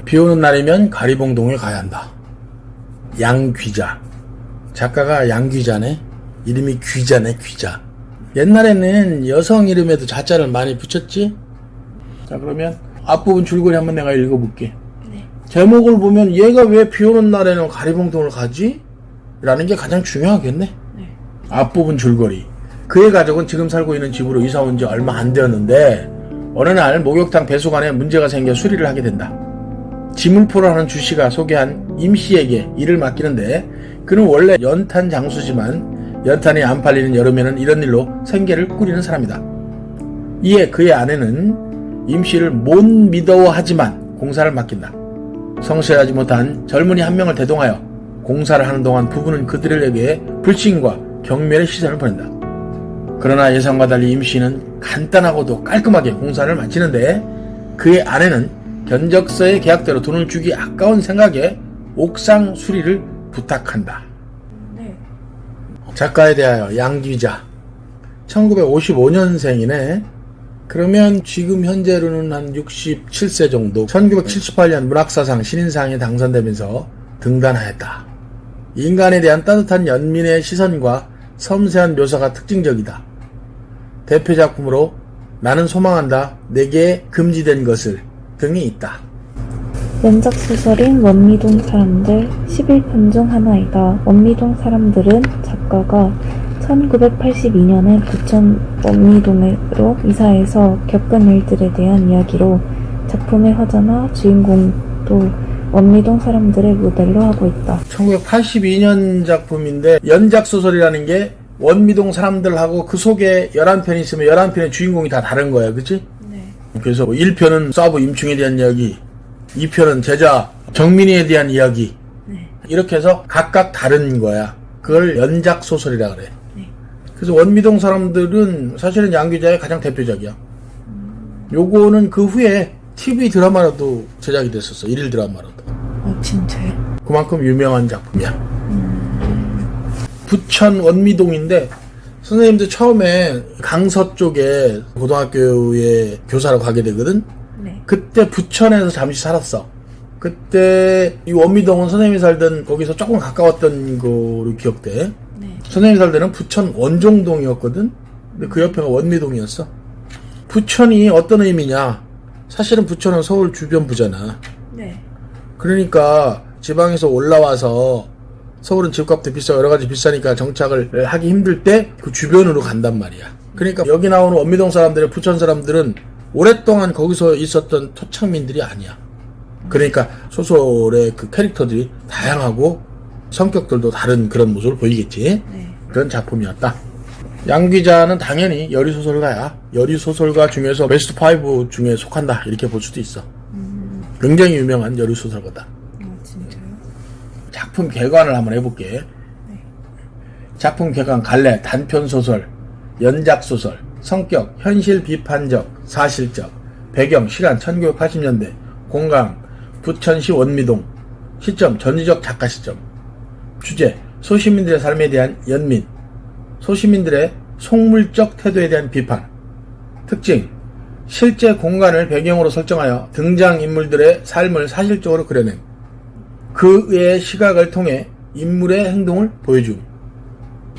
비 오는 날이면 가리봉동에 가야 한다. 양귀자. 작가가 양귀자네. 이름이 귀자네, 귀자. 옛날에는 여성 이름에도 자자를 많이 붙였지? 자, 그러면 앞부분 줄거리 한번 내가 읽어볼게. 네. 제목을 보면 얘가 왜 비 오는 날에는 가리봉동을 가지? 라는 게 가장 중요하겠네. 네. 앞부분 줄거리. 그의 가족은 지금 살고 있는 집으로 이사 온 지 얼마 안 되었는데 어느 날 목욕탕 배수관에 문제가 생겨 수리를 하게 된다. 지물포를 하는 주씨가 소개한 임씨에게 일을 맡기는데 그는 원래 연탄 장수지만 연탄이 안 팔리는 여름에는 이런 일로 생계를 꾸리는 사람이다. 이에 그의 아내는 임씨를 못 믿어하지만 공사를 맡긴다. 성실하지 못한 젊은이 한 명을 대동하여 공사를 하는 동안 부부는 그들에게 불신과 경멸의 시선을 보낸다. 그러나 예상과 달리 임씨는 간단하고도 깔끔하게 공사를 마치는데 그의 아내는 견적서의 계약대로 돈을 주기 아까운 생각에 옥상 수리를 부탁한다. 네. 작가에 대하여 양귀자. 1955년생이네. 그러면 지금 현재로는 한 67세 정도. 1978년 문학사상 신인상에 당선되면서 등단하였다. 인간에 대한 따뜻한 연민의 시선과 섬세한 묘사가 특징적이다. 대표 작품으로 나는 소망한다, 내게 금지된 것을 등이 있다. 연작 소설인 원미동 사람들 11편 중 하나이다. 원미동 사람들은 작가가 1982년에 부천 원미동으로 이사해서 겪은 일들에 대한 이야기로 작품의 화자나 주인공도 원미동 사람들의 모델로 하고 있다. 1982년 작품인데 연작 소설이라는 게 원미동 사람들하고 그 속에 11편이 있으면 11편의 주인공이 다 다른 거야. 그치? 네. 그래서 1편은 사부 임충에 대한 이야기, 2편은 제자 정민이에 대한 이야기. 네. 이렇게 해서 각각 다른 거야. 그걸 연작 소설이라 그래. 네. 그래서 원미동 사람들은 사실은 양귀자의 가장 대표작이야. 요거는 그 후에 TV 드라마로도 제작이 됐었어. 일일 드라마로도. 진짜요? 그만큼 유명한 작품이야. 부천 원미동인데 선생님도 처음에 강서 쪽에 고등학교에 교사로 가게 되거든. 네. 그때 부천에서 잠시 살았어. 그때 이 원미동은 선생님이 살던 거기서 조금 가까웠던 거로 기억돼. 네. 선생님이 살 때는 부천 원종동이었거든. 근데 그 옆에가 원미동이었어. 부천이 어떤 의미냐? 사실은 부천은 서울 주변부잖아. 네. 그러니까 지방에서 올라와서 서울은 집값도 비싸고 여러가지 비싸니까 정착을 하기 힘들 때 그 주변으로 간단 말이야. 그러니까 여기 나오는 원미동 사람들의 부천 사람들은 오랫동안 거기서 있었던 토착민들이 아니야. 그러니까 소설의 그 캐릭터들이 다양하고 성격들도 다른 그런 모습을 보이겠지. 네. 그런 작품이었다. 양귀자는 당연히 여리소설가야. 여리소설가 중에서 베스트 5 중에 속한다. 이렇게 볼 수도 있어. 굉장히 유명한 여리소설가다. 진짜요? 작품 개관을 한번 해볼게. 네. 작품 개관 갈래, 단편소설, 연작소설, 성격, 현실 비판적, 사실적, 배경, 시간 1980년대, 공강, 부천시 원미동, 시점, 전지적 작가 시점, 주제, 소시민들의 삶에 대한 연민, 소시민들의 속물적 태도에 대한 비판, 특징, 실제 공간을 배경으로 설정하여 등장인물들의 삶을 사실적으로 그려냄, 그의 시각을 통해 인물의 행동을 보여줌,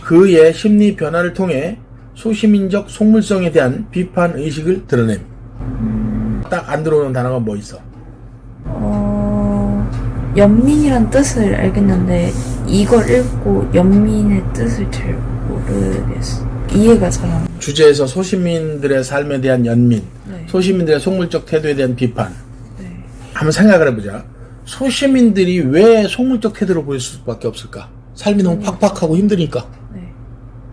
그의 심리 변화를 통해 소시민적 속물성에 대한 비판 의식을 드러냄. 딱 안 들어오는 단어가 뭐 있어? 연민이란 뜻을 알겠는데 이걸 읽고 연민의 뜻을 잘 모르겠어. 이해가 잘 안 돼. 주제에서 소시민들의 삶에 대한 연민, 네. 소시민들의 속물적 태도에 대한 비판. 네. 한번 생각을 해보자. 소시민들이 왜 속물적 태도를 보일 수밖에 없을까? 삶이 너무 팍팍하고 힘드니까. 네.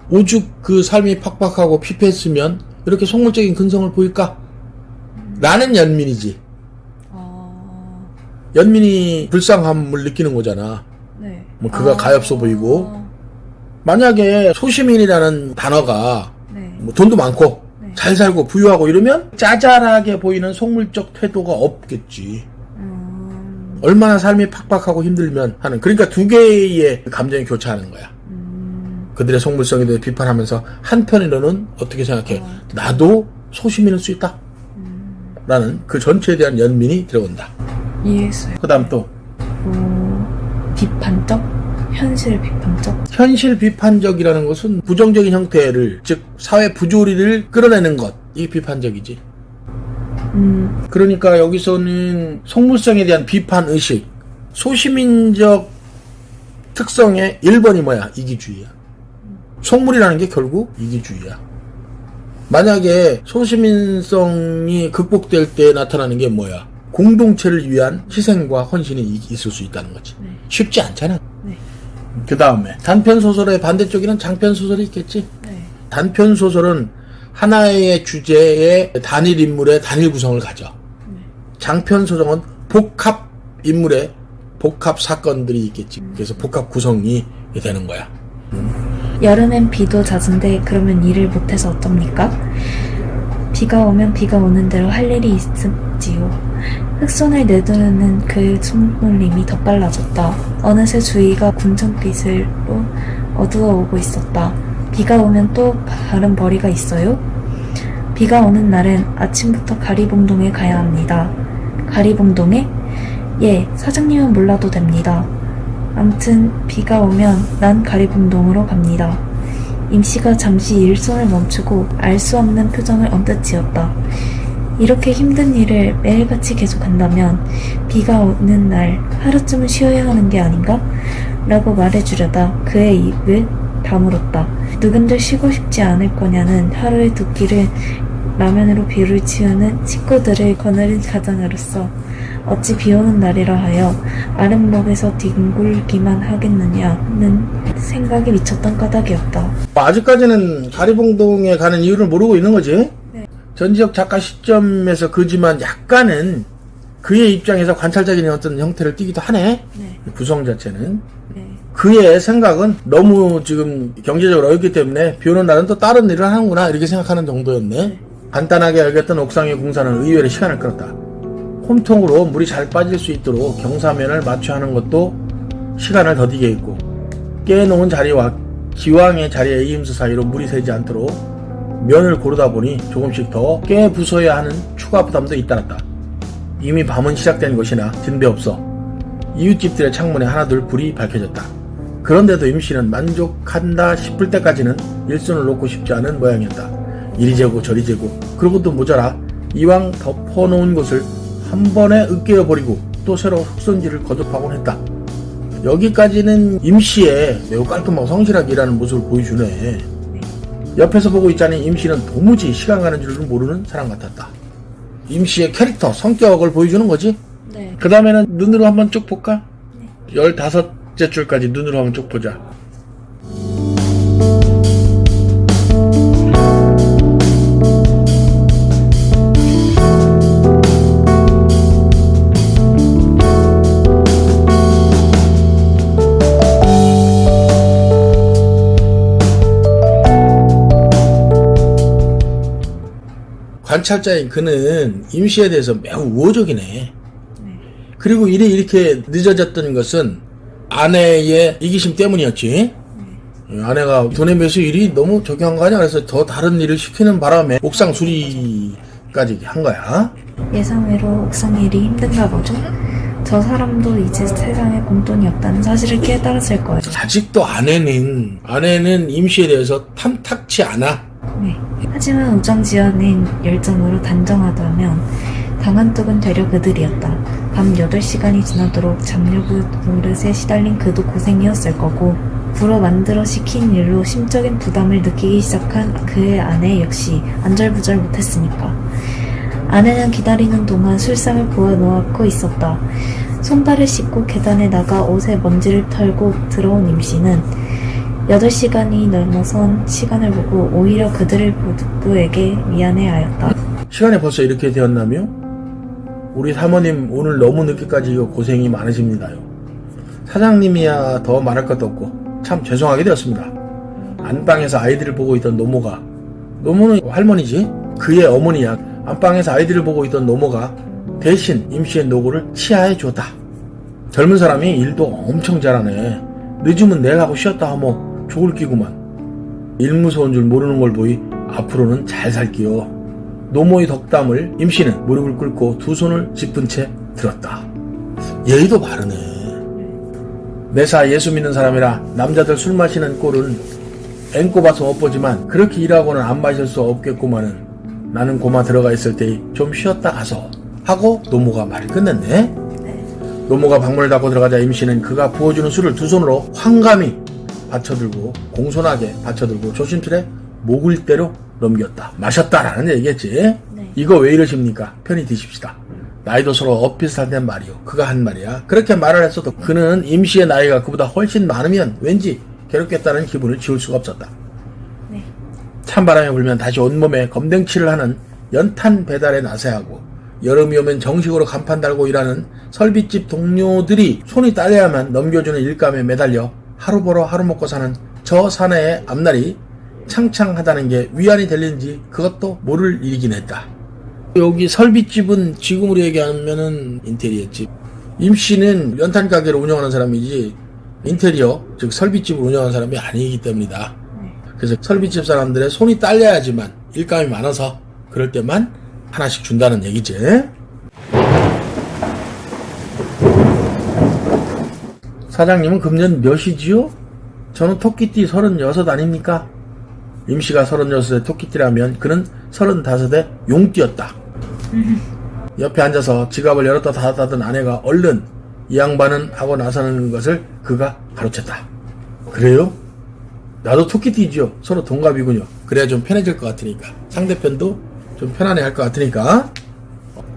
오죽 그 삶이 팍팍하고 피폐했으면 이렇게 속물적인 근성을 보일까? 라는 연민이지. 연민이 불쌍함을 느끼는 거잖아. 네. 뭐 그가 가엾어 보이고. 만약에 소시민이라는 단어가 네. 뭐 돈도 많고 네. 잘 살고 부유하고 이러면 짜잘하게 보이는 속물적 태도가 없겠지. 얼마나 삶이 팍팍하고 힘들면 하는. 그러니까 두 개의 감정이 교차하는 거야. 그들의 속물성에 대해 비판하면서 한편으로는 어떻게 생각해? 나도 소시민일 수 있다. 라는 그 전체에 대한 연민이 들어온다. 이해했어요. 그 다음 또 비판적? 현실 비판적? 현실 비판적이라는 것은 부정적인 형태를, 즉 사회 부조리를 끌어내는 것, 이게 비판적이지. 그러니까 여기서는 속물성에 대한 비판의식, 소시민적 특성의 1번이 뭐야? 이기주의야. 속물이라는 게 결국 이기주의야. 만약에 소시민성이 극복될 때 나타나는 게 뭐야? 공동체를 위한 희생과 헌신이 있을 수 있다는 거지. 네. 쉽지 않잖아. 네. 그 다음에 단편소설의 반대쪽에는 장편소설이 있겠지. 네. 단편소설은 하나의 주제의 단일 인물의 단일 구성을 가져. 장편소설은 복합 인물의 복합 사건들이 있겠지. 그래서 복합 구성이 되는 거야. 여름엔 비도 잦은데 그러면 일을 못해서 어쩝니까? 비가 오면 비가 오는 대로 할 일이 있음지요. 흑손을 내두르는 그의 손놀림이 더 빨라졌다. 어느새 주위가 군청빛으로 어두워오고 있었다. 비가 오면 또 다른 벌이가 있어요? 비가 오는 날은 아침부터 가리봉동에 가야 합니다. 가리봉동에? 예, 사장님은 몰라도 됩니다. 암튼 비가 오면 난 가리봉동으로 갑니다. 임씨가 잠시 일손을 멈추고 알 수 없는 표정을 언뜻 지었다. 이렇게 힘든 일을 매일같이 계속한다면 비가 오는 날 하루쯤은 쉬어야 하는 게 아닌가? 라고 말해주려다 그의 입을 다물었다. 누군들 쉬고 싶지 않을 거냐는 하루의 두 끼를 라면으로 비를 치우는 식구들을 거느린 가장으로서 어찌 비오는 날이라 하여 아랫목에서 뒹굴기만 하겠느냐는 생각이 미쳤던 까닭이었다. 아직까지는 가리봉동에 가는 이유를 모르고 있는 거지. 네. 전지적 작가 시점에서 그지만 약간은 그의 입장에서 관찰적인 어떤 형태를 띠기도 하네. 네. 구성 자체는. 네. 그의 생각은 너무 지금 경제적으로 어렵기 때문에 비 오는 날은 또 다른 일을 하는구나 이렇게 생각하는 정도였네. 네. 간단하게 알겠던 옥상의 공사는 의외로 시간을 끌었다. 홈통으로 물이 잘 빠질 수 있도록 경사면을 맞춰 하는 것도 시간을 더디게 했고, 깨놓은 자리와 기왕의 자리의 이임수 사이로 물이 새지 않도록 면을 고르다 보니 조금씩 더 깨 부숴야 하는 추가 부담도 잇따랐다. 이미 밤은 시작된 것이나 든데없어 이웃집들의 창문에 하나둘 불이 밝혀졌다. 그런데도 임씨는 만족한다 싶을 때까지는 일손을 놓고 싶지 않은 모양이었다. 이리 재고 저리 재고, 그러고도 모자라 이왕 덮어놓은 곳을 한 번에 으깨어버리고 또 새로 흙손질을 거듭하곤 했다. 여기까지는 임씨의 매우 깔끔하고 성실하게 일하는 모습을 보여주네. 옆에서 보고 있자니 임씨는 도무지 시간 가는 줄을 모르는 사람 같았다. 임씨의 캐릭터, 성격을 보여주는 거지. 네. 그 다음에는 눈으로 한번 쭉 볼까? 15째 줄까지 눈으로 한번 쭉 보자. 관찰자인 그는 임씨에 대해서 매우 우호적이네. 그리고 일이 이렇게 늦어졌던 것은 아내의 이기심 때문이었지. 아내가 돈의 매수 일이 너무 적용한 거 아니야? 그래서 더 다른 일을 시키는 바람에 옥상 수리까지 한 거야. 예상외로 옥상 일이 힘든가 보죠? 저 사람도 이제 세상에 공돈이 없다는 사실을 깨달았을 거예요. 아직도 아내는 임씨에 대해서 탐탁치 않아. 네. 하지만 우정지어낸 열정으로 단정하다면 당한 뚝은 되려 그들이었다. 밤 8시간이 지나도록 잡려구 노릇에 시달린 그도 고생이었을 거고, 불어 만들어 시킨 일로 심적인 부담을 느끼기 시작한 그의 아내 역시 안절부절 못했으니까. 아내는 기다리는 동안 술상을 부어놓고 있었다. 손발을 씻고 계단에 나가 옷에 먼지를 털고 들어온 임씨는 8시간이 넘어선 시간을 보고 오히려 그들의 부부에게 미안해하였다. 시간이 벌써 이렇게 되었나며? 우리 사모님 오늘 너무 늦게까지 이거 고생이 많으십니다요. 사장님이야 더 말할 것도 없고 참 죄송하게 되었습니다. 안방에서 아이들을 보고 있던 노모는 할머니지? 그의 어머니야. 안방에서 아이들을 보고 있던 노모가 대신 임씨의 노고를 치하해 줬다. 젊은 사람이 일도 엄청 잘하네. 늦으면 내일 하고 쉬었다 하면 좋을 끼구만. 일 무서운 줄 모르는 걸 보이 앞으로는 잘 살게요. 노모의 덕담을 임씨는 무릎을 꿇고 두 손을 짚은 채 들었다. 예의도 바르네. 매사 예수 믿는 사람이라 남자들 술 마시는 꼴은 앵꼬 봐서 못 보지만 그렇게 일하고는 안 마실 수 없겠구만은. 나는 고마 들어가 있을 테니 좀 쉬었다 가서 하고 노모가 말을 끝냈네. 노모가 방문을 닫고 들어가자 임씨는 그가 부어주는 술을 두 손으로 황감히 받쳐들고 공손하게 받쳐들고 조심스레 목을 대로 넘겼다. 마셨다라는 얘기겠지. 네. 이거 왜 이러십니까? 편히 드십시다. 나이도 서로 엇비슷한데 말이요. 그가 한 말이야. 그렇게 말을 했어도 그는 임씨의 나이가 그보다 훨씬 많으면 왠지 괴롭겠다는 기분을 지울 수가 없었다. 네. 찬바람이 불면 다시 온몸에 검댕치를 하는 연탄 배달에 나서야 하고 여름이 오면 정식으로 간판 달고 일하는 설비집 동료들이 손이 딸려야만 넘겨주는 일감에 매달려 하루 벌어 하루 먹고 사는 저 사내의 앞날이 창창하다는 게 위안이 될는지 그것도 모를 일이긴 했다. 여기 설비집은 지금으로 얘기하면은 인테리어집. 임씨는 연탄 가게를 운영하는 사람이지 인테리어, 즉 설비집을 운영하는 사람이 아니기 때문이다. 그래서 설비집 사람들의 손이 딸려야지만 일감이 많아서 그럴 때만 하나씩 준다는 얘기지. 사장님은 금년 몇이지요? 저는 토끼띠 36 아닙니까? 임씨가 36의 토끼띠라면 그는 35의 용띠였다. 옆에 앉아서 지갑을 열었다 닫았다던 아내가 얼른 이 양반은 하고 나서는 것을 그가 가로챘다. 그래요? 나도 토끼띠지요. 서로 동갑이군요. 그래야 좀 편해질 것 같으니까. 상대편도 좀 편안해 할 것 같으니까.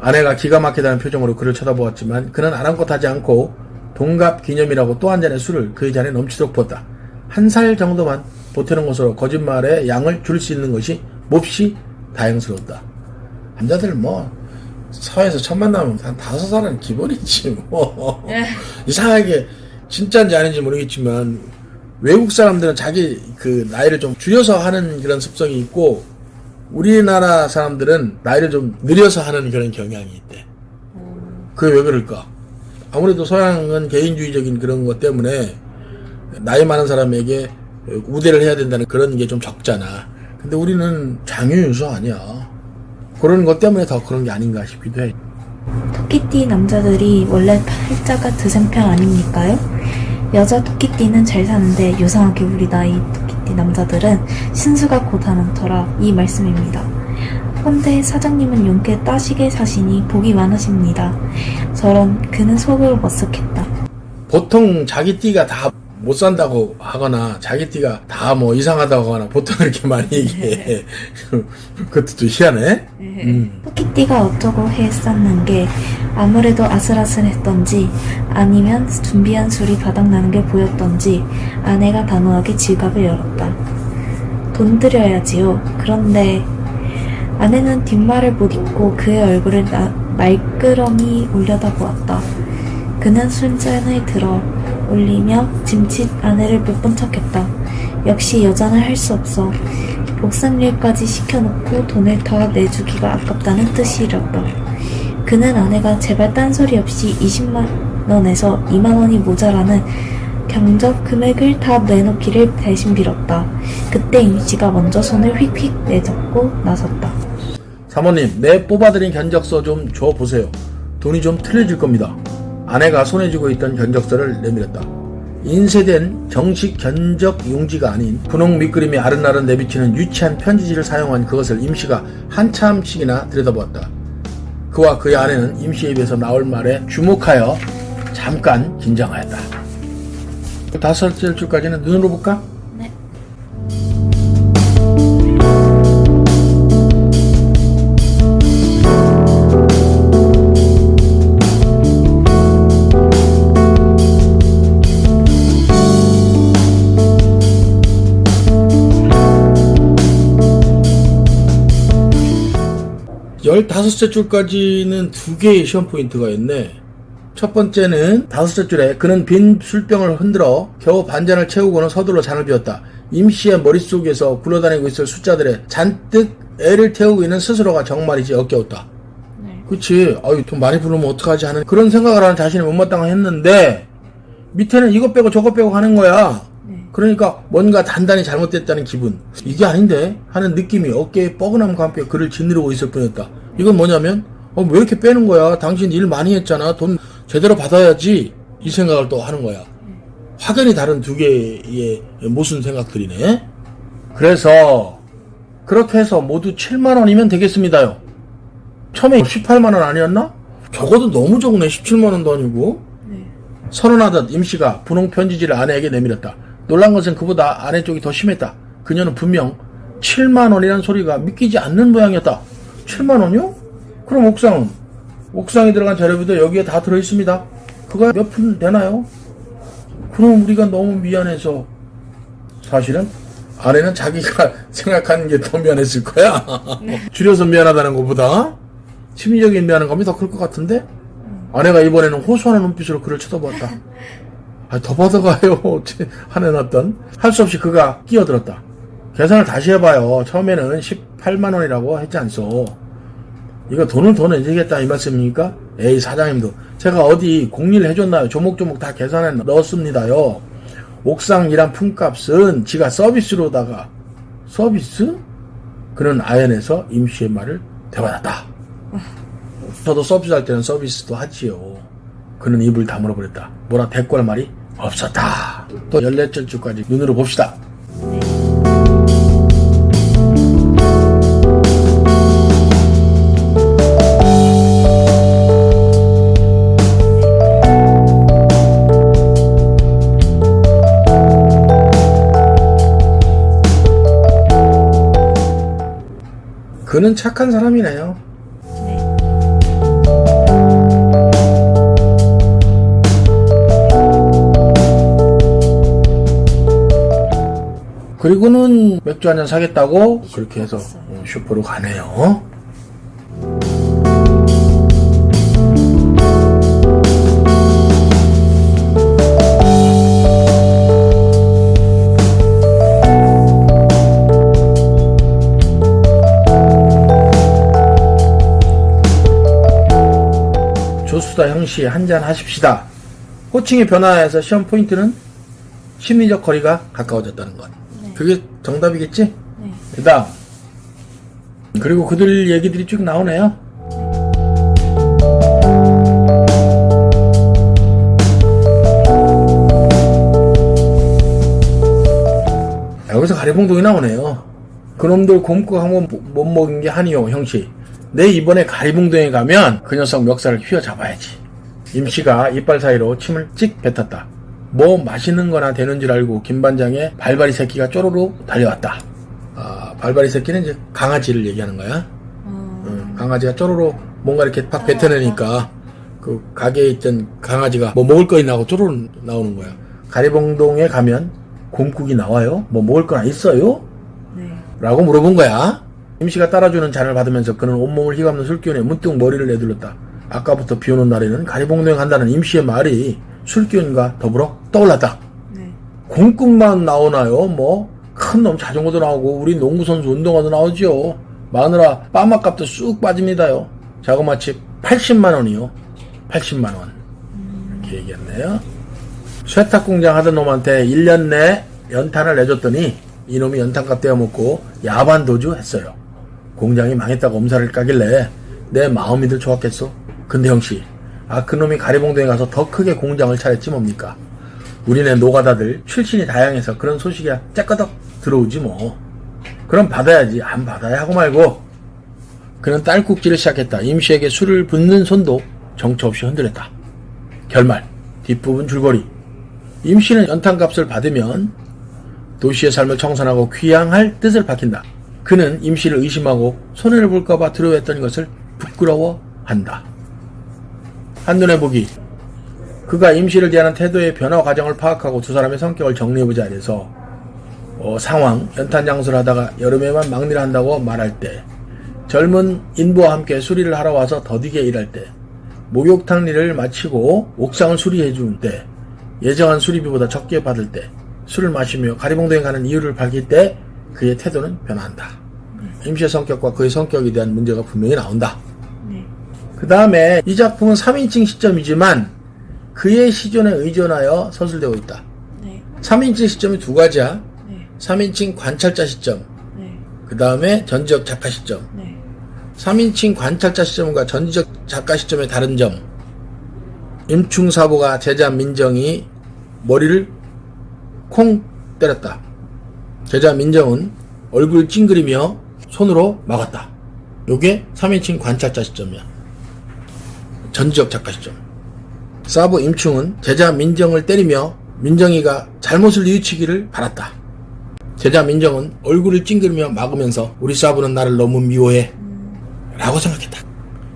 아내가 기가 막히다는 표정으로 그를 쳐다보았지만 그는 아랑곳하지 않고 동갑 기념이라고 또 한 잔의 술을 그의 잔에 넘치도록 부었다. 1살 정도만 보태는 것으로 거짓말의 양을 줄 수 있는 것이 몹시 다행스러웠다. 남자들 뭐 사회에서 첫 만나면 한 5살은 기본이지 뭐. 이상하게 진짜인지 아닌지 모르겠지만 외국 사람들은 자기 그 나이를 좀 줄여서 하는 그런 습성이 있고 우리나라 사람들은 나이를 좀 느려서 하는 그런 경향이 있대. 그게 왜 그럴까? 아무래도 서양은 개인주의적인 그런 것 때문에 나이 많은 사람에게 우대를 해야 된다는 그런 게 좀 적잖아. 근데 우리는 장유유서 아니야. 그런 것 때문에 더 그런 게 아닌가 싶기도 해. 토끼띠 남자들이 원래 팔자가 드센 편 아닙니까요? 여자 토끼띠는 잘 사는데 요상하게 우리 나이 토끼띠 남자들은 신수가 고다는 터라 이 말씀입니다. 헌데 사장님은 용케 따시게 사시니 복이 많으십니다. 저런 그는 속으로 머쓱했다. 보통 자기 띠가 다 못 산다고 하거나 자기 띠가 다 뭐 이상하다고 하거나 보통 이렇게 많이 얘기해. 그것도 또 희한해. 토끼띠가 어쩌고 했었는 게 아무래도 아슬아슬했던지 아니면 준비한 술이 바닥나는 게 보였던지 아내가 단호하게 지갑을 열었다. 돈 드려야지요. 그런데 아내는 뒷말을 못 잇고 그의 얼굴을 말끄러미 올려다보았다. 그는 술잔을 들어 올리며 짐짓 아내를 못 본 척했다. 역시 여자는 할 수 없어. 복상일까지 시켜놓고 돈을 더 내주기가 아깝다는 뜻이었다. 그는 아내가 제발 딴소리 없이 20만원에서 2만원이 모자라는 경적 금액을 다 내놓기를 대신 빌었다. 그때 임씨가 먼저 손을 휙휙 내젓고 나섰다. 사모님, 내 뽑아드린 견적서 좀 줘보세요. 돈이 좀 틀려질 겁니다. 아내가 손에 쥐고 있던 견적서를 내밀었다. 인쇄된 정식 견적 용지가 아닌 분홍 밑그림이 아른아른 내비치는 유치한 편지지를 사용한 그것을 임씨가 한참씩이나 들여다보았다. 그와 그의 아내는 임씨의 입에서 나올 말에 주목하여 잠깐 긴장하였다. 5째 줄까지는 눈으로 볼까? 네. 열다섯째 줄까지는 2개의 시험 포인트가 있네. 첫 번째는 5째 줄에 그는 빈 술병을 흔들어 겨우 반잔을 채우고는 서둘러 잔을 비웠다. 임씨의 머릿속에서 굴러다니고 있을 숫자들에 잔뜩 애를 태우고 있는 스스로가 정말이지 역겨웠다. 네. 그치, 아유 돈 많이 부르면 어떡하지 하는 그런 생각을 하는 자신이 못마땅했는데 밑에는 이것 빼고 저것 빼고 하는 거야. 그러니까 뭔가 단단히 잘못됐다는 기분, 이게 아닌데 하는 느낌이 어깨에 뻐근함과 함께 그를 짓누르고 있을 뿐이었다. 이건 뭐냐면 왜 이렇게 빼는 거야? 당신 일 많이 했잖아. 돈 제대로 받아야지. 이 생각을 또 하는 거야. 확연히 다른 두 개의 모순 생각들이네. 그래서 그렇게 해서 모두 7만 원이면 되겠습니다요. 처음에 18만 원 아니었나? 적어도 너무 적네. 17만 원도 아니고. 선언하듯 임씨가 분홍 편지지를 아내에게 내밀었다. 놀란 것은 그보다 아내 쪽이 더 심했다. 그녀는 분명 7만 원이라는 소리가 믿기지 않는 모양이었다. 7만 원이요? 그럼 옥상은? 옥상에 들어간 자료비도 여기에 다 들어있습니다. 그거 몇 푼 되나요? 그럼 우리가 너무 미안해서. 사실은 아내는 자기가 생각하는 게 더 미안했을 거야. 줄여서 미안하다는 것보다 심리적인 미안함이 더 클 것 같은데? 아내가 이번에는 호소하는 눈빛으로 그를 쳐다보았다. 더 받아가요. 화내놨던. 할 수 없이 그가 끼어들었다. 계산을 다시 해봐요. 처음에는 18만 원이라고 했지 않소. 이거 돈을 더 내주겠다 이 말씀입니까? 에이 사장님도 제가 어디 공리를 해줬나요? 조목조목 다 계산해 넣었습니다요. 옥상이란 품값은 지가 서비스로다가. 서비스? 그는 아연에서 임씨의 말을 되받았다. 저도 서비스할 때는 서비스도 하지요. 그는 입을 다물어 버렸다. 뭐라 대꾸할 말이 없었다. 또 14줄까지 눈으로 봅시다. 그는 착한 사람이네요. 그리고는 맥주 한잔 사겠다고 그렇게 해서 슈퍼로 가네요. 조수다 형씨 한잔 하십시다. 호칭의 변화에서 시험 포인트는 심리적 거리가 가까워졌다는 것. 그게 정답이겠지? 네. 그 다음. 그리고 그들 얘기들이 쭉 나오네요. 여기서 가리봉동이 나오네요. 그놈들 곰국 한 번 못 먹인 게 한이요, 형씨. 내 이번에 가리봉동에 가면 그 녀석 멱살을 휘어잡아야지. 임씨가 이빨 사이로 침을 찍 뱉었다. 뭐 맛있는 거나 되는 줄 알고 김반장의 발바리 새끼가 쪼로로 달려왔다. 발바리 새끼는 이제 강아지를 얘기하는 거야. 강아지가 쪼로로 뭔가 이렇게 팍 뱉어내니까 그 가게에 있던 강아지가 뭐 먹을 거 있나 하고 쪼로로 나오는 거야. 가리봉동에 가면 곰국이 나와요? 뭐 먹을 거나 있어요? 네. 라고 물어본 거야. 임씨가 따라주는 잔을 받으면서 그는 온몸을 휘감는 술기운에 문득 머리를 내둘렀다. 아까부터 비오는 날에는 가리봉동에 간다는 임씨의 말이 술기운과 더불어 떠올랐다. 네. 곰국만 나오나요? 뭐 큰 놈 자전거도 나오고 우리 농구선수 운동화도 나오지요. 마누라 빠마값도 쑥 빠집니다요. 자그마치 80만 원이요. 80만 원. 이렇게 얘기했네요. 세탁공장 하던 놈한테 1년 내 연탄을 내줬더니 이놈이 연탄값 떼어먹고 야반도주 했어요. 공장이 망했다고 엄살을 까길래 내 마음이들 좋았겠소. 근데 형씨, 그놈이 가리봉동에 가서 더 크게 공장을 차렸지 뭡니까? 우리네 노가다들 출신이 다양해서 그런 소식이 째꺼덕 들어오지 뭐. 그럼 받아야지. 안 받아야 하고 말고. 그는 딸꾹질을 시작했다. 임씨에게 술을 붓는 손도 정처 없이 흔들었다. 결말, 뒷부분 줄거리. 임씨는 연탄값을 받으면 도시의 삶을 청산하고 귀향할 뜻을 밝힌다. 그는 임씨를 의심하고 손해를 볼까봐 두려워했던 것을 부끄러워한다. 한눈에 보기. 그가 임씨를 대하는 태도의 변화 과정을 파악하고 두 사람의 성격을 정리해보자 해서 상황, 연탄 장수를 하다가 여름에만 막리를 한다고 말할 때, 젊은 인부와 함께 수리를 하러 와서 더디게 일할 때, 목욕탕 일을 마치고 옥상을 수리해 줄 때, 예정한 수리비보다 적게 받을 때, 술을 마시며 가리봉동에 가는 이유를 밝힐 때 그의 태도는 변화한다. 임씨의 성격과 그의 성격에 대한 문제가 분명히 나온다. 그 다음에 이 작품은 3인칭 시점이지만 그의 시존에 의존하여 서술되고 있다. 3인칭 시점이 두 가지야. 3인칭 관찰자 시점, 그 다음에 전지적 작가 시점. 3인칭 관찰자 시점과 전지적 작가 시점의 다른 점. 임충사보가 제자 민정이 머리를 콩 때렸다. 제자 민정은 얼굴 찡그리며 손으로 막았다. 요게 3인칭 관찰자 시점이야. 전지적 작가 시점. 사보 임충은 제자 민정을 때리며 민정이가 잘못을 뉘우치기를 바랐다. 제자 민정은 얼굴을 찡그리며 막으면서 우리 사부는 나를 너무 미워해 라고 생각했다.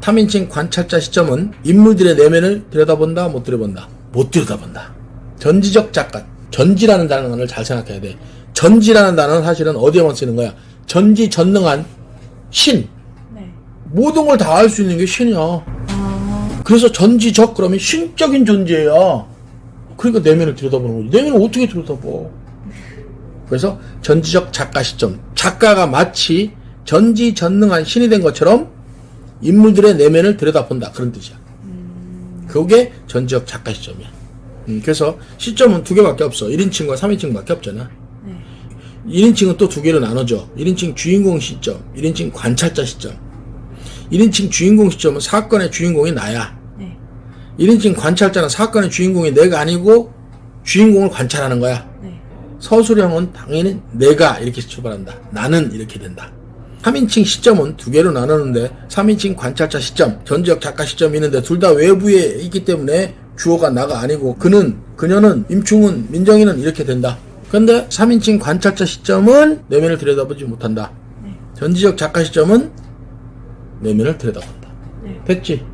3인칭 관찰자 시점은 인물들의 내면을 들여다본다, 못 들여본다? 못 들여다본다. 전지적 작가. 전지라는 단어를 잘 생각해야 돼. 전지라는 단어는 사실은 어디에만 쓰는 거야? 전지전능한 신. 네. 모든 걸 다 알 수 있는 게 신이야. 그래서 전지적 그러면 신적인 존재야. 그러니까 내면을 들여다보는 거지. 내면을 어떻게 들여다봐? 그래서 전지적 작가 시점. 작가가 마치 전지전능한 신이 된 것처럼 인물들의 내면을 들여다본다. 그런 뜻이야. 그게 전지적 작가 시점이야. 그래서 시점은 두 개밖에 없어. 1인칭과 3인칭밖에 없잖아. 네. 1인칭은 또 두 개로 나눠져. 1인칭 주인공 시점, 1인칭 관찰자 시점. 1인칭 주인공 시점은 사건의 주인공이 나야. 네. 1인칭 관찰자는 사건의 주인공이 내가 아니고 주인공을 관찰하는 거야. 네. 서술형은 당연히 내가 이렇게 출발한다. 나는 이렇게 된다. 3인칭 시점은 두 개로 나누는데 3인칭 관찰자 시점, 전지적 작가 시점이 있는데 둘 다 외부에 있기 때문에 주어가 나가 아니고 그는, 그녀는, 임충은, 민정이는 이렇게 된다. 그런데 3인칭 관찰자 시점은 내면을 들여다보지 못한다. 네. 전지적 작가 시점은 내면을 들여다본다. 네. 됐지?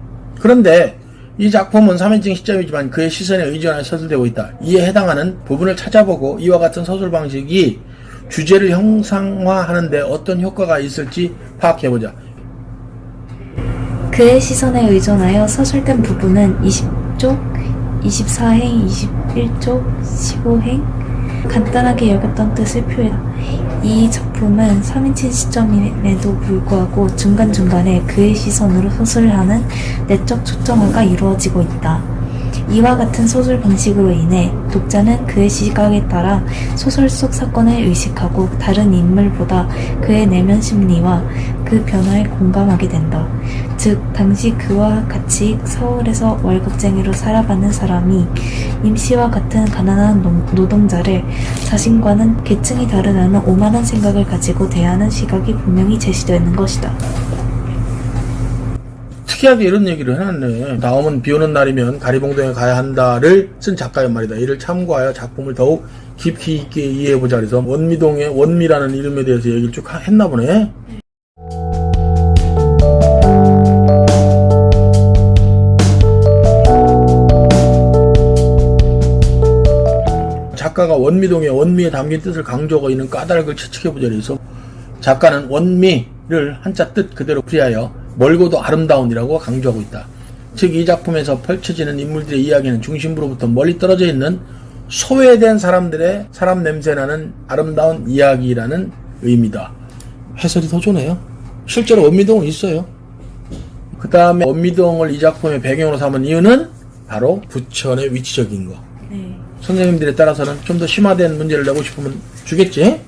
그런데 이 작품은 3인칭 시점이지만 그의 시선에 의존하여 서술되고 있다. 이에 해당하는 부분을 찾아보고 이와 같은 서술 방식이 주제를 형상화하는데 어떤 효과가 있을지 파악해보자. 그의 시선에 의존하여 서술된 부분은 20쪽, 24행, 21쪽, 15행 간단하게 여겼던 뜻을 표현다. 이 작품은 3인칭 시점임에도 불구하고 중간중간에 그의 시선으로 서술하는 내적 초점화가 이루어지고 있다. 이와 같은 소설 방식으로 인해 독자는 그의 시각에 따라 소설 속 사건을 의식하고 다른 인물보다 그의 내면 심리와 그 변화에 공감하게 된다. 즉, 당시 그와 같이 서울에서 월급쟁이로 살아가는 사람이 임씨와 같은 가난한 노동자를 자신과는 계층이 다르다는 오만한 생각을 가지고 대하는 시각이 분명히 제시되는 것이다. 특이하게 이런 얘기를 해놨네. 다음은 비오는 날이면 가리봉동에 가야 한다를 쓴 작가의 말이다. 이를 참고하여 작품을 더욱 깊이 있게 이해해보자. 그래서 원미동의 원미라는 이름에 대해서 얘기를 쭉 했나 보네. 작가가 원미동의 원미에 담긴 뜻을 강조하고 있는 까닭을 추측해보자. 그래서 작가는 원미를 한자 뜻 그대로 풀이하여 멀고도 아름다운이라고 강조하고 있다. 즉 이 작품에서 펼쳐지는 인물들의 이야기는 중심부로부터 멀리 떨어져 있는 소외된 사람들의 사람 냄새나는 아름다운 이야기라는 의미다. 해설이 더 좋네요. 실제로 원미동은 있어요. 그 다음에 원미동을 이 작품의 배경으로 삼은 이유는 바로 부천의 위치적인 거. 네. 선생님들에 따라서는 좀 더 심화된 문제를 내고 싶으면 주겠지?